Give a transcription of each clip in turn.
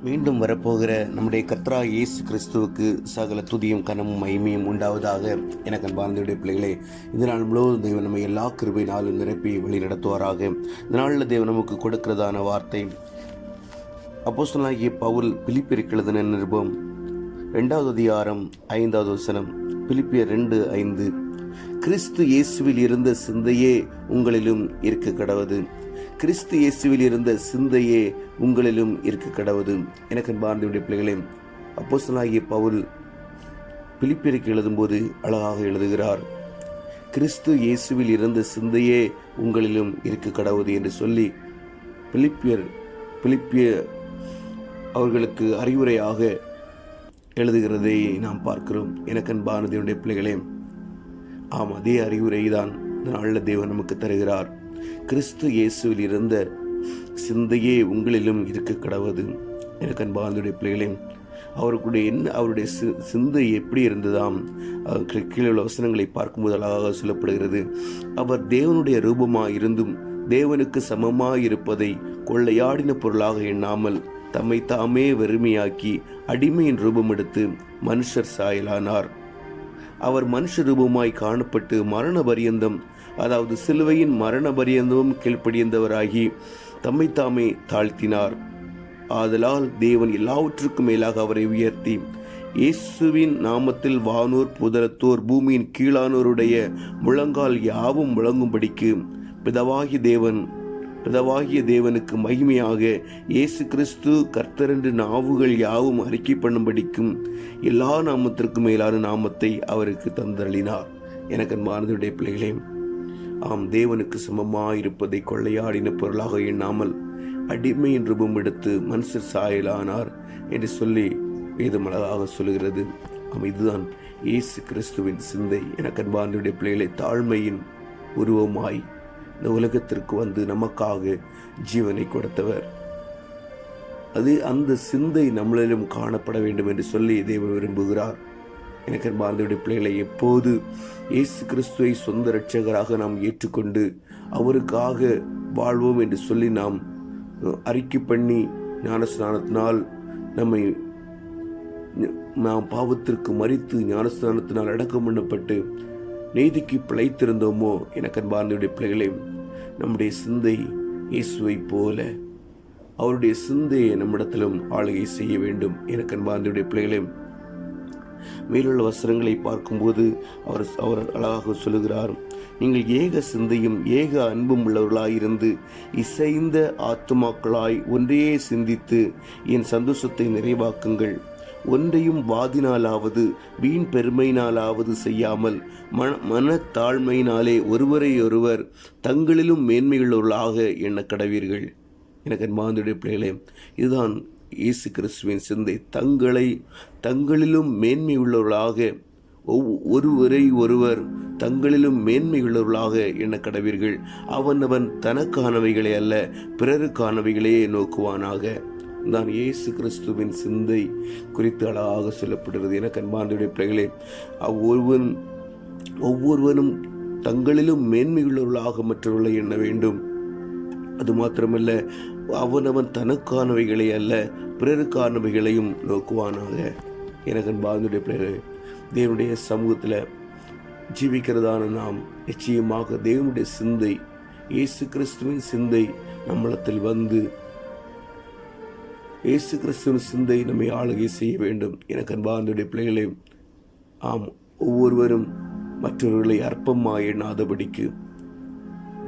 மீண்டும் வரப்போகிற நம்முடைய கர்த்தராகிய இயேசு கிறிஸ்துவுக்கு சகல துதியும் கனமும் மகிமையும் உண்டாவதாக. எனக்கு அன்பார்ந்தவருடைய பிள்ளைகளே, இந்த நாள் முழுவதும் தேவன் நம்ம எல்லா கிருபையினாலும் நிரப்பி வழி நடத்துவாராக. இந்த நாளில் தேவன் நமக்கு கொடுக்கிறதான வார்த்தை அப்போஸ்தலனாகிய பவுல் பிலிப்பியருக்கு எழுதின நிருபம் 2வது அதிகாரம் 5வது வசனம். பிலிப்பியர் 2:5. கிறிஸ்து இயேசுவில் இருந்த சிந்தையே உங்களிலும் இருக்க கடவது. கிறிஸ்து இயேசுவில் இருந்த சிந்தையே உங்களிலும் இருக்க கடவது. எனக்கு அன்பார்ந்தவருடைய பிள்ளைகளே, அப்போஸ்தலனாகிய பவுல் பிலிப்பியருக்கு எழுதும்போது அழகாக எழுதுகிறார். கிறிஸ்து இயேசுவில் இருந்த சிந்தையே உங்களிலும் இருக்க கடவுது என்று சொல்லி பிலிப்பிய அவர்களுக்கு அறிவுரையாக எழுதுகிறதை நாம் பார்க்கிறோம். எனக்கு அன்பார்ந்தவருடைய பிள்ளைகளே, ஆம், அதே அறிவுரை தான் இந்த நாளில் தேவன் நமக்கு தருகிறார். கிறிஸ்து இயேசுவில் இருந்த சிந்தையே உங்களிலும் இருக்க கடவுது. எனக்கு அன்பார்ந்தவருடைய பிள்ளைகளே, அவருடைய சிந்தை எப்படி இருந்ததாம்? கீழே உள்ள வசனங்களை பார்க்கும்போது அழகாக சொல்லப்படுகிறது. அவர் தேவனுடைய ரூபமாய் இருந்தும் தேவனுக்கு சமமாய் இருப்பதை கொள்ளையாடின பொருளாக எண்ணாமல் தம்மை தாமே வெறுமையாக்கி அடிமையின் ரூபம் எடுத்து மனுஷர் சாயலானார். அவர் மனுஷ ரூபமாய் காணப்பட்டு மரண பரியந்தம், அதாவது சிலுவையின் மரண பரியந்தமும் கீழ்ப்படிந்தவராகி தம்மை தாமே தாழ்த்தினார். ஆதலால் தேவன் எல்லாவற்றுக்கும் மேலாக அவரை உயர்த்தி இயேசுவின் நாமத்தில் வானோர் புதரத்தோர் பூமியின் கீழானோருடைய முழங்கால் யாவும் முழங்கும்படிக்கு பிதாவாகிய தேவனுக்கு மகிமையாக இயேசு கிறிஸ்து கர்த்தரென்று நாவுகள் யாவும் அறிக்கை பண்ணும்படிக்கும் எல்லா நாமத்திற்கும் மேலான நாமத்தை அவருக்கு தந்தருளினார். எனக்கு அன்பார்ந்தவருடைய பிள்ளைகளே, ஆம், தேவனுக்கு சமமாயிருப்பதை கொள்ளையாடின பொருளாக எண்ணாமல் அடிமையின் ரூபம் எடுத்து மனுஷர் சாயலானார் என்று சொல்லி வேதம் அழகாக சொல்லுகிறது. இதுதான் இயேசு கிறிஸ்துவின் சிந்தை. எனக்கு அன்பார்ந்தவருடைய பிள்ளைகளை, தாழ்மையின் உருவமாய் இந்த உலகத்திற்கு வந்து நமக்காக ஜீவனை கொடுத்தவர். அந்த சிந்தை நம்மளிலும் காணப்பட வேண்டும் என்று சொல்லி தேவன் விரும்புகிறார். எனக்கு அன்பார்ந்தவருடைய பிள்ளைகளை, எப்போது இயேசு கிறிஸ்துவை சொந்த இரட்சகராக நாம் ஏற்றுக்கொண்டு அவருக்காக வாழ்வோம் என்று சொல்லி நாம் அறிக்கை பண்ணி ஞானஸ்நானத்தினால் நாம் பாவத்திற்கு மரித்து ஞானஸ்நானத்தினால் அடக்கம் பண்ணப்பட்டு நீதிக்கு பிழைத்திருந்தோமோ, எனக்கு அன்பார்ந்தவருடைய பிள்ளைகளே, நம்முடைய சிந்தை இயேசுவை போல அவருடைய சிந்தையை நம்மிடத்திலும் ஆளுகை செய்ய வேண்டும். எனக்கு அன்பார்ந்தவருடைய பிள்ளைகளே, மேலுள்ள வசனங்களை பார்க்கும்போது அவர் அழகாக சொல்லுகிறார். நீங்கள் ஏக சிந்தையும் ஏக அன்பும் உள்ளவர்களாயிருந்து இசைந்த ஆத்துமாக்களாய் ஒன்றையே சிந்தித்து என் சந்தோஷத்தை நிறைவாக்குங்கள். ஒன்றையும் வாதினாலாவது வீண் பெருமையினாலாவது செய்யாமல் மனத்தாழ்மையினாலே ஒருவரையொருவர் தங்களிலும் மேன்மையுள்ளவர்களாக எண்ண கடவீர்கள். எனக்கு அன்பார்ந்தவருடைய பிள்ளைகளே, இதுதான் இயேசு கிறிஸ்துவின் சிந்தை. தங்களிலும் மேன்மை உள்ளவர்களாக, ஒருவரை ஒருவர் தங்களிலும் மேன்மை உள்ளவர்களாக எண்ண கடவீர்கள். அவன் தனக்கானவைகளை அல்ல பிறருக்கானவைகளையே நோக்குவானாக. தான் இயேசு கிறிஸ்துவின் சிந்தை குறித்து அழகாக சொல்லப்படுகிறது. எனக்கு அன்பார்ந்தவருடைய பிள்ளைகளே, ஒவ்வொருவனும் தங்களிலும் மேன்மையுள்ளவர்களாக மற்றவர்களை எண்ண வேண்டும். அது மாத்திரமல்ல, அவனவன் தனக்கானவைகளை அல்ல பிறருக்கானவைகளையும் நோக்குவானாக. எனக்கு அன்பார்ந்தவருடைய பிள்ளைகளே, தேவனுடைய சமூகத்தில் ஜீவிக்கிறதான நாம் நிச்சயமாக தேவனுடைய சிந்தை, இயேசு கிறிஸ்துவின் சிந்தை நம்மளத்தில் வந்து இயேசு கிறிஸ்துவின் சிந்தை நம்மை ஆளுகை செய்ய வேண்டும். எனக்கு அன்பார்ந்தவருடைய பிள்ளைகளே, ஆம், ஒவ்வொருவரும் மற்றவர்களை அற்பமாய் எண்ணாதபடிக்கு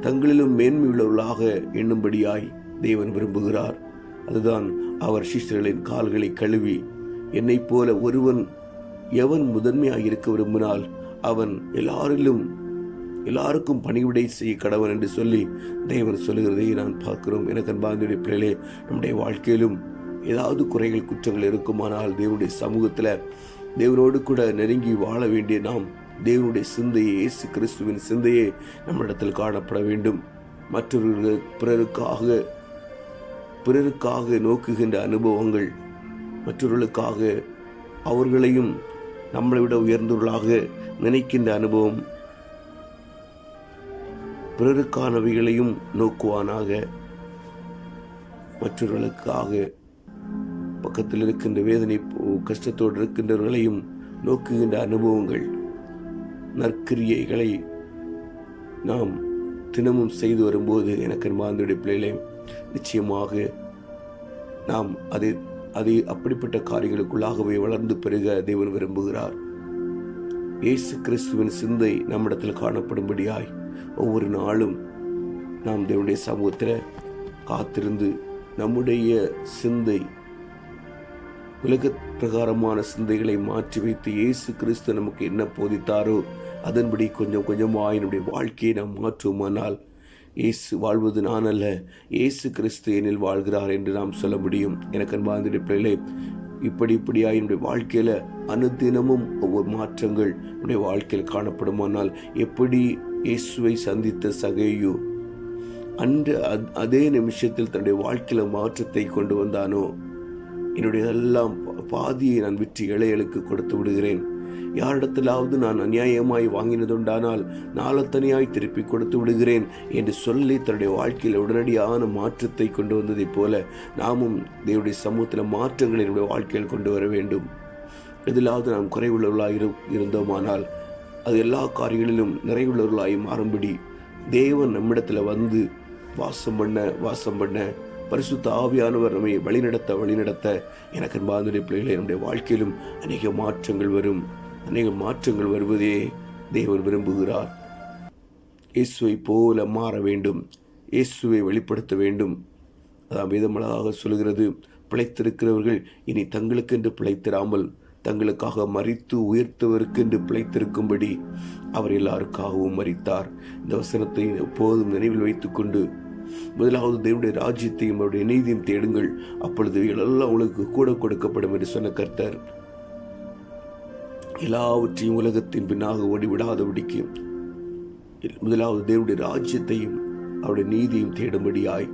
தங்களிலும் மேன்மையுள்ளவர்களாக எண்ணும்படியாய் தேவன் விரும்புகிறார். அதுதான் அவர் சிஷ்யர்களின் கால்களை கழுவி, என்னை போல எவன் முதன்மையாக இருக்க விரும்பினால் அவன் எல்லாருக்கும் பணிவிடை செய்ய கடவன் என்று சொல்லி தேவன் சொல்லுகிறதை நான் பார்க்கிறோம். எனக்கு அன்பார்ந்தவருடைய பிள்ளைகளே, நம்முடைய வாழ்க்கையிலும் ஏதாவது குறைகள் குற்றங்கள் இருக்குமானால் தேவனுடைய சமூகத்தில் தேவனோடு கூட நெருங்கி வாழ வேண்டிய நாம் தேவனுடைய சிந்தையை, இயேசு கிறிஸ்துவின் சிந்தையே நம்மிடத்தில் காணப்பட வேண்டும். மற்றவர்கள் பிறருக்காக நோக்குகின்ற அனுபவங்கள், மற்றவர்களுக்காக அவர்களையும் நம்மளை விட உயர்ந்தவர்களாக நினைக்கின்ற அனுபவம், பிறருக்கானவைகளையும் நோக்குவானாக. மற்றவர்களுக்காக பக்கத்தில் இருக்கின்ற வேதனை கஷ்டத்தோடு இருக்கின்றவர்களையும் நோக்குகின்ற அனுபவங்கள், நற்கிரியைகளை நாம் தினமும் செய்து வரும்போது எனக்கு அன்பார்ந்தவருடைய பிள்ளைகளே, நிச்சயமாக நாம் அதை அப்படிப்பட்ட காரியங்களுக்குள்ளாகவே வளர்ந்து பெருக தேவன் விரும்புகிறார். இயேசு கிறிஸ்துவின் சிந்தை நம்மிடத்தில் காணப்படும்படியாய் ஒவ்வொரு நாளும் நாம் தேவனுடைய சமூகத்தில் காத்திருந்து நம்முடைய சிந்தை உலக பிரகாரமான சிந்தைகளை மாற்றி வைத்து இயேசு கிறிஸ்து நமக்கு என்ன போதித்தாரோ அதன்படி கொஞ்சம் கொஞ்சமாக என்னுடைய வாழ்க்கையை நாம் மாற்றுவோமானால் இயேசு வாழ்வது நான் அல்ல, இயேசு கிறிஸ்து என்னில் வாழ்கிறார் என்று நாம் சொல்ல முடியும். எனக்கு அன்பார்ந்த பிள்ளைகளே, இப்படியாக என்னுடைய வாழ்க்கையில் அனுதினமும் ஒவ்வொரு மாற்றங்கள் என்னுடைய வாழ்க்கையில் காணப்படுமானால், எப்படி இயேசுவை சந்தித்த சகேயு அன்று அதே நிமிஷத்தில் தன்னுடைய வாழ்க்கையில் மாற்றத்தை கொண்டு வந்தானோ, என்னுடைய எல்லாம் பாதியை நான் விற்று ஏழைகளுக்கு கொடுத்து விடுகிறேன், யாரிடத்திலாவது நான் அநியாயமாய் வாங்கினதுண்டானால் நாளத்தனியாய் திருப்பி கொடுத்து விடுகிறேன் என்று சொல்லி தன்னுடைய வாழ்க்கையில் உடனடியான மாற்றத்தை கொண்டு வந்ததைப் போல நாமும் தேவனுடைய சமூகத்தில் மாற்றங்களை என்னுடைய வாழ்க்கையில் கொண்டு வர வேண்டும். எதிலாவது நாம் குறைவுள்ளவர்களாக இருந்தோமானால் அது எல்லா காரியங்களிலும் நிறைவுள்ளவர்களாய் மாறும்படி தேவன் நம்மிடத்தில் வந்து வாசம் பண்ண பரிசுத்த ஆவியானவர் நம்மை வழிநடத்த எனக்கு அன்பார்ந்த பிள்ளைகளை நம்முடைய வாழ்க்கையிலும் அநேக மாற்றங்கள் வருவதே தேவன் விரும்புகிறார். இயேசுவை போல மாற வேண்டும், இயேசுவை வெளிப்படுத்த வேண்டும். அதான் வேதமழகாக சொல்கிறது, பிழைத்திருக்கிறவர்கள் இனி தங்களுக்கென்று பிழைத்திராமல் தங்களுக்காக மரித்து உயர்த்தவருக்கென்று பிழைத்திருக்கும்படி அவர் எல்லாருக்காகவும் மரித்தார். இந்த வசனத்தை எப்போதும் நினைவில் வைத்துக்கொண்டு முதலாவது தேவனுடைய ராஜ்யத்தையும் அவருடைய நீதியும் தேடுங்கள், அப்பொழுது எல்லாம் உங்களுக்கு கூட கொடுக்கப்படும் என்று சொன்ன கர்த்தர் எல்லாவற்றையும் உலகத்தின் பின்னாக ஓடிவிடாதபடிக்கு முதலாவது தேவனுடைய ராஜ்யத்தையும் அவருடைய நீதியும் தேடும்படியாய்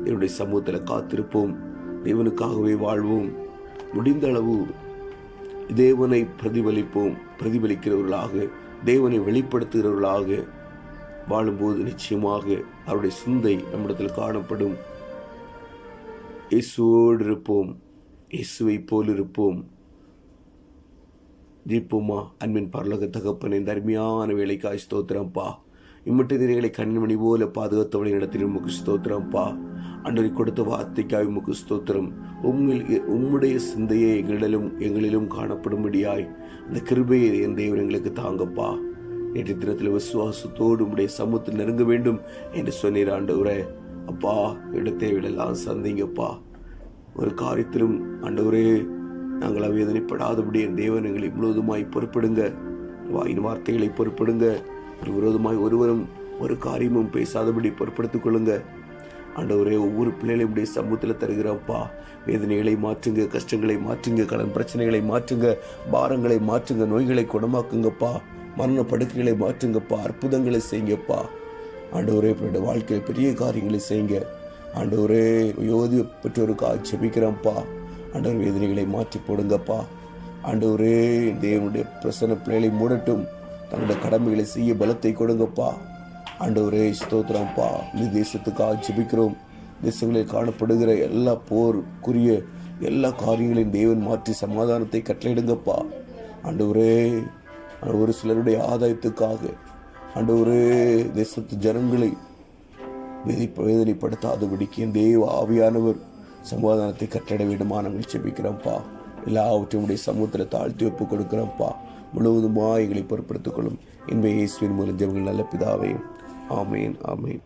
தேவனுடைய சமூகத்தில் காத்திருப்போம், தேவனுக்காகவே வாழ்வோம், முடிந்த அளவு தேவனை பிரதிபலிக்கிறவர்களாக, தேவனை வெளிப்படுத்துகிறவர்களாக வாழும்போது நிச்சயமாக அவருடைய சிந்தை நம்மிடத்தில் காணப்படும். இயேசுவோடு இருப்போம், இயேசுவை போல் இருப்போம். ஜீப்போமா. அன்பின் பரலோக தகப்பனை, இந்த அருமையான வேலைக்காய் ஸ்தோத்திரம்ப்பா. இம்மட்டு நிறைகளை கண்மணி போல பாதுகாத்தவளை நடத்தின உமக்கு ஸ்தோத்திரம்ப்பா. அன்றரை கொடுத்த வார்த்தைக்காய் உமக்கு ஸ்தோத்திரம். உம்முடைய சிந்தையை எங்களிலும் காணப்படும்படியாய் இந்த கிருபையை என் தேவன் எங்களுக்கு தாங்கப்பா. நேற்று தினத்தில் விசுவாசத்தோடு உம்முடைய சமூகத்தில் நெருங்க வேண்டும் என்று சொன்னீர் ஆண்டவரே. அப்பா, இடத்தேவையெல்லாம் சந்திங்கப்பா. ஒரு காரியத்திலும் ஆண்டவரே நாங்கள் வேதனைப்படாதபடி என் தேவன் எங்களை முழுவதுமாய் பொறுப்படுங்க. வாயின் வார்த்தைகளை பொறுப்படுங்க. விரோதமாய் ஒருவரும் ஒரு காரியமும் பேசாதபடி பொறுப்படுத்திக் கொள்ளுங்க ஆண்டவரே. ஒவ்வொரு பிள்ளைகளையும் உடைய சமூகத்தில் தருகிறோம்ப்பா. வேதனைகளை மாற்றுங்க, கஷ்டங்களை மாற்றுங்க, கடன் பிரச்சனைகளை மாற்றுங்க, பாரங்களை மாற்றுங்க, நோய்களை குணமாக்குங்கப்பா, மரண படுக்கைகளை மாற்றுங்கப்பா, அற்புதங்களை செய்யுங்கப்பா ஆண்டவரே. வாழ்க்கையில் பெரிய காரியங்களை செய்யுங்க ஆண்டவரே. யோதி பெற்றோருக்காக ஜெபிக்கிறோம்ப்பா ஆண்டவர். வேதனைகளை மாற்றி போடுங்கப்பா ஆண்டவரே. தேவனுடைய பிரசன்ன பிள்ளைகளை மூடட்டும், தன்னுடைய கடமைகளை செய்ய பலத்தை கொடுங்கப்பா ஆண்டவரே. ஸ்தோத்திரம்ப்பா. இந்த தேசத்துக்காக ஜெபிக்கிறோம். தேசங்களில் காணப்படுகிற எல்லா போருக்குரிய எல்லா காரியங்களையும் தேவன் மாற்றி சமாதானத்தை கட்டளையிடுங்கப்பா ஆண்டவரே. ஒரு சிலருடைய ஆதாயத்துக்காக ஆண்டவரே தேசத்து ஜனங்களை வேதனைப்படுத்தாதபடிக்கு என் தேவ ஆவியானவர் சமாதானத்தை கட்டளை வேண்டுமா நாங்கள் ஜெபிக்கிறோம்ப்பா. எல்லாவற்றையும் உடைய சமூகத்தில் தாழ்த்தி ஒப்பு கொடுக்கிறோம்ப்பா. முழுவதுமா எங்களை பொறுப்படுத்திக் கொள்ளும் இன்ப இயேசுவின் மூலம் ஜெபங்கள் நல்ல பிதாவே. ஆமேன், ஆமேன்.